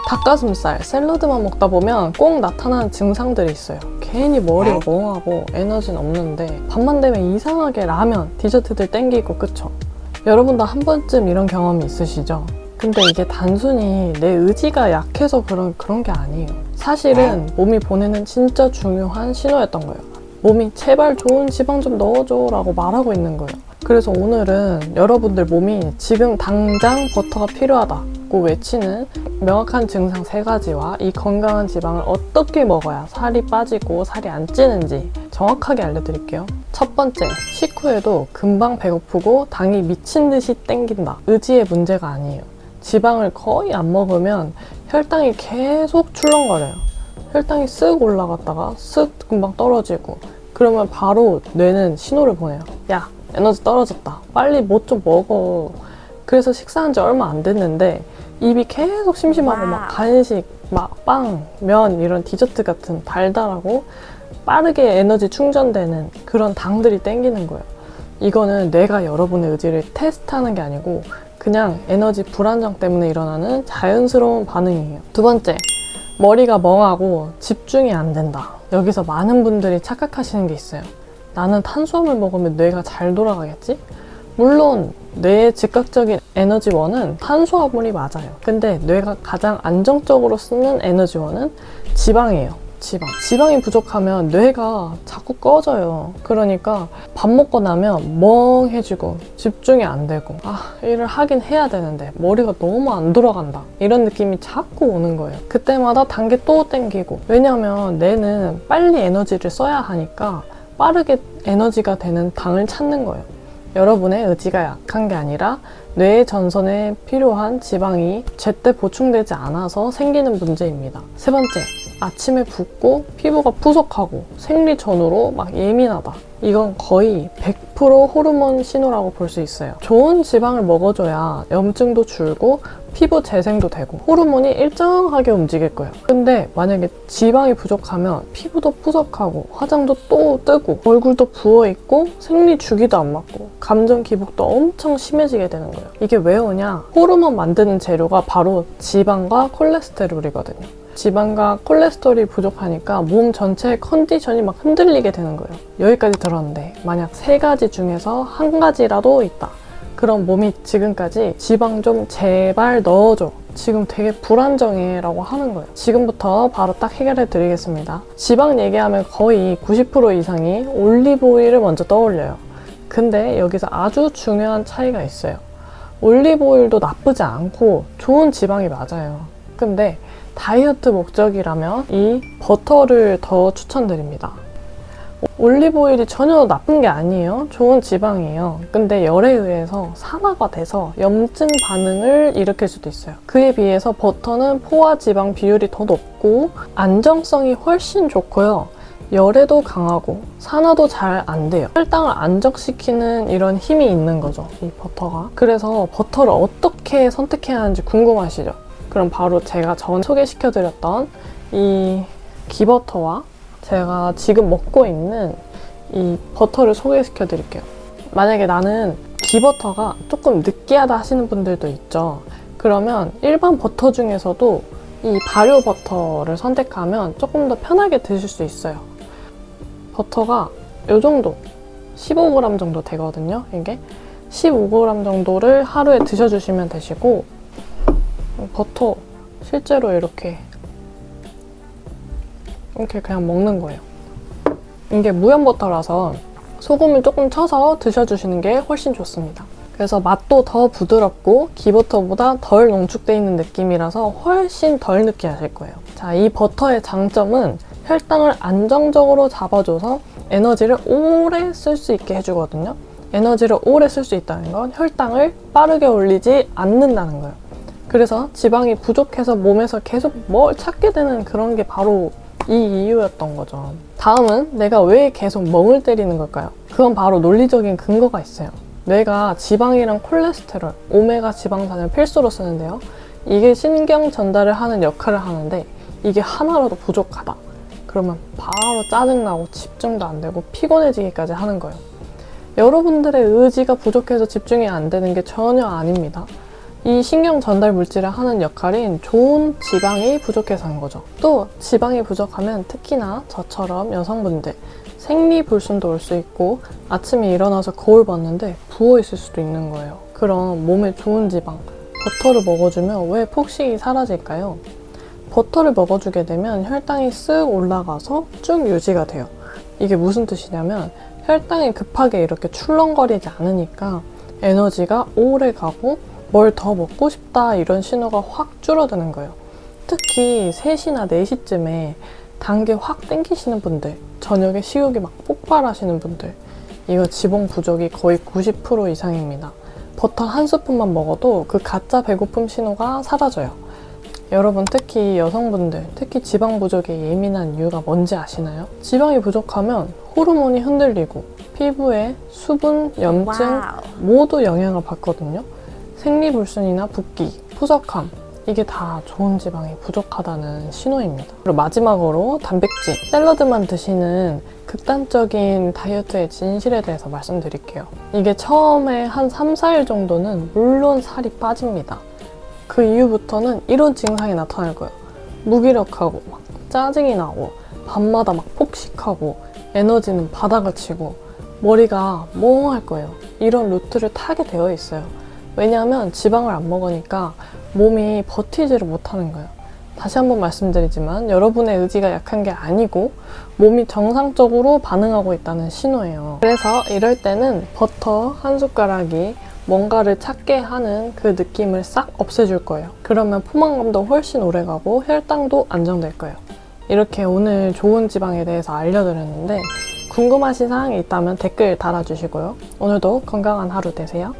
닭가슴살, 샐러드만 먹다 보면 꼭 나타나는 증상들이 있어요. 괜히 머리가 멍하고 에너지는 없는데 밤만 되면 이상하게 라면, 디저트들 땡기고 그쵸? 여러분도 한 번쯤 이런 경험이 있으시죠? 근데 이게 단순히 내 의지가 약해서 그런 게 아니에요. 사실은 몸이 보내는 진짜 중요한 신호였던 거예요. 몸이 제발 좋은 지방 좀 넣어줘 라고 말하고 있는 거예요. 그래서 오늘은 여러분들 몸이 지금 당장 버터가 필요하다고 외치는 명확한 증상 3가지와 이 건강한 지방을 어떻게 먹어야 살이 빠지고 살이 안 찌는지 정확하게 알려드릴게요. 첫 번째, 식후에도 금방 배고프고 당이 미친 듯이 땡긴다. 의지의 문제가 아니에요. 지방을 거의 안 먹으면 혈당이 계속 출렁거려요. 혈당이 쓱 올라갔다가 쓱 금방 떨어지고, 그러면 바로 뇌는 신호를 보내요. 야, 에너지 떨어졌다. 빨리 뭐 좀 먹어. 그래서 식사한 지 얼마 안 됐는데 입이 계속 심심하고 막 간식, 막 빵, 면 이런 디저트 같은 달달하고 빠르게 에너지 충전되는 그런 당들이 땡기는 거예요. 이거는 뇌가 여러분의 의지를 테스트하는 게 아니고 그냥 에너지 불안정 때문에 일어나는 자연스러운 반응이에요. 두 번째, 머리가 멍하고 집중이 안 된다. 여기서 많은 분들이 착각하시는 게 있어요. 나는 탄수화물 먹으면 뇌가 잘 돌아가겠지? 물론 뇌의 즉각적인 에너지원은 탄수화물이 맞아요. 근데 뇌가 가장 안정적으로 쓰는 에너지원은 지방이에요. 지방이 부족하면 뇌가 자꾸 꺼져요. 그러니까 밥 먹고 나면 멍해지고 집중이 안 되고 일을 하긴 해야 되는데 머리가 너무 안 돌아간다. 이런 느낌이 자꾸 오는 거예요. 그때마다 단계 또 땡기고, 왜냐면 뇌는 빨리 에너지를 써야 하니까 빠르게 에너지가 되는 당을 찾는 거예요. 여러분의 의지가 약한 게 아니라 뇌의 전선에 필요한 지방이 제때 보충되지 않아서 생기는 문제입니다. 세 번째, 아침에 붓고 피부가 푸석하고 생리 전후로 막 예민하다. 이건 거의 100% 호르몬 신호라고 볼 수 있어요. 좋은 지방을 먹어줘야 염증도 줄고 피부 재생도 되고 호르몬이 일정하게 움직일 거예요. 근데 만약에 지방이 부족하면 피부도 푸석하고 화장도 또 뜨고 얼굴도 부어있고 생리 주기도 안 맞고 감정 기복도 엄청 심해지게 되는 거예요. 이게 왜 오냐? 호르몬 만드는 재료가 바로 지방과 콜레스테롤이거든요. 지방과 콜레스테롤이 부족하니까 몸 전체의 컨디션이 막 흔들리게 되는 거예요. 여기까지 들었는데 만약 3가지 중에서 1가지라도 있다. 그럼 몸이 지금까지 지방 좀 제발 넣어줘. 지금 되게 불안정해 라고 하는 거예요. 지금부터 바로 딱 해결해 드리겠습니다. 지방 얘기하면 거의 90% 이상이 올리브오일을 먼저 떠올려요. 근데 여기서 아주 중요한 차이가 있어요. 올리브오일도 나쁘지 않고 좋은 지방이 맞아요. 근데 다이어트 목적이라면 이 버터를 더 추천드립니다. 올리브오일이 전혀 나쁜 게 아니에요. 좋은 지방이에요. 근데 열에 의해서 산화가 돼서 염증 반응을 일으킬 수도 있어요. 그에 비해서 버터는 포화 지방 비율이 더 높고 안정성이 훨씬 좋고요. 열에도 강하고 산화도 잘 안 돼요. 혈당을 안정시키는 이런 힘이 있는 거죠, 이 버터가. 그래서 버터를 어떻게 선택해야 하는지 궁금하시죠? 그럼 바로 제가 전 소개시켜드렸던 이 기버터와 제가 지금 먹고 있는 이 버터를 소개시켜드릴게요. 만약에 나는 기버터가 조금 느끼하다 하시는 분들도 있죠. 그러면 일반 버터 중에서도 이 발효 버터를 선택하면 조금 더 편하게 드실 수 있어요. 버터가 이 정도, 15g 정도 되거든요. 이게 15g 정도를 하루에 드셔주시면 되시고, 버터 실제로 이렇게 그냥 먹는 거예요. 이게 무염버터라서 소금을 조금 쳐서 드셔주시는 게 훨씬 좋습니다. 그래서 맛도 더 부드럽고 기버터보다 덜 농축되어 있는 느낌이라서 훨씬 덜 느끼하실 거예요. 자, 이 버터의 장점은 혈당을 안정적으로 잡아줘서 에너지를 오래 쓸 수 있게 해주거든요. 에너지를 오래 쓸 수 있다는 건 혈당을 빠르게 올리지 않는다는 거예요. 그래서 지방이 부족해서 몸에서 계속 뭘 찾게 되는 그런 게 바로 이 이유였던 거죠. 다음은 내가 왜 계속 멍을 때리는 걸까요? 그건 바로 논리적인 근거가 있어요. 뇌가 지방이랑 콜레스테롤, 오메가 지방산을 필수로 쓰는데요. 이게 신경 전달을 하는 역할을 하는데 이게 하나라도 부족하다. 그러면 바로 짜증나고 집중도 안 되고 피곤해지기까지 하는 거예요. 여러분들의 의지가 부족해서 집중이 안 되는 게 전혀 아닙니다. 이 신경 전달 물질을 하는 역할인 좋은 지방이 부족해서인 거죠. 또 지방이 부족하면 특히나 저처럼 여성분들 생리불순도 올 수 있고 아침에 일어나서 거울 봤는데 부어있을 수도 있는 거예요. 그럼 몸에 좋은 지방, 버터를 먹어주면 왜 폭식이 사라질까요? 버터를 먹어주게 되면 혈당이 쓱 올라가서 쭉 유지가 돼요. 이게 무슨 뜻이냐면 혈당이 급하게 이렇게 출렁거리지 않으니까 에너지가 오래 가고 뭘 더 먹고 싶다 이런 신호가 확 줄어드는 거예요. 특히 3시나 4시쯤에 단 게 확 땡기시는 분들, 저녁에 식욕이 막 폭발하시는 분들, 이거 지방 부족이 거의 90% 이상입니다. 버터 한 스푼만 먹어도 그 가짜 배고픔 신호가 사라져요. 여러분 특히 여성분들, 특히 지방 부족에 예민한 이유가 뭔지 아시나요? 지방이 부족하면 호르몬이 흔들리고 피부에 수분, 염증 모두 영향을 받거든요. 생리불순이나 붓기, 푸석함 이게 다 좋은 지방이 부족하다는 신호입니다. 그리고 마지막으로 단백질, 샐러드만 드시는 극단적인 다이어트의 진실에 대해서 말씀드릴게요. 이게 처음에 한 3, 4일 정도는 물론 살이 빠집니다. 그 이후부터는 이런 증상이 나타날 거예요. 무기력하고 막 짜증이 나고 밤마다 막 폭식하고 에너지는 바닥을 치고 머리가 멍할 거예요. 이런 루트를 타게 되어 있어요. 왜냐하면 지방을 안 먹으니까 몸이 버티지를 못하는 거예요. 다시 한번 말씀드리지만 여러분의 의지가 약한 게 아니고 몸이 정상적으로 반응하고 있다는 신호예요. 그래서 이럴 때는 버터 한 숟가락이 뭔가를 찾게 하는 그 느낌을 싹 없애줄 거예요. 그러면 포만감도 훨씬 오래가고 혈당도 안정될 거예요. 이렇게 오늘 좋은 지방에 대해서 알려드렸는데 궁금하신 사항이 있다면 댓글 달아주시고요. 오늘도 건강한 하루 되세요.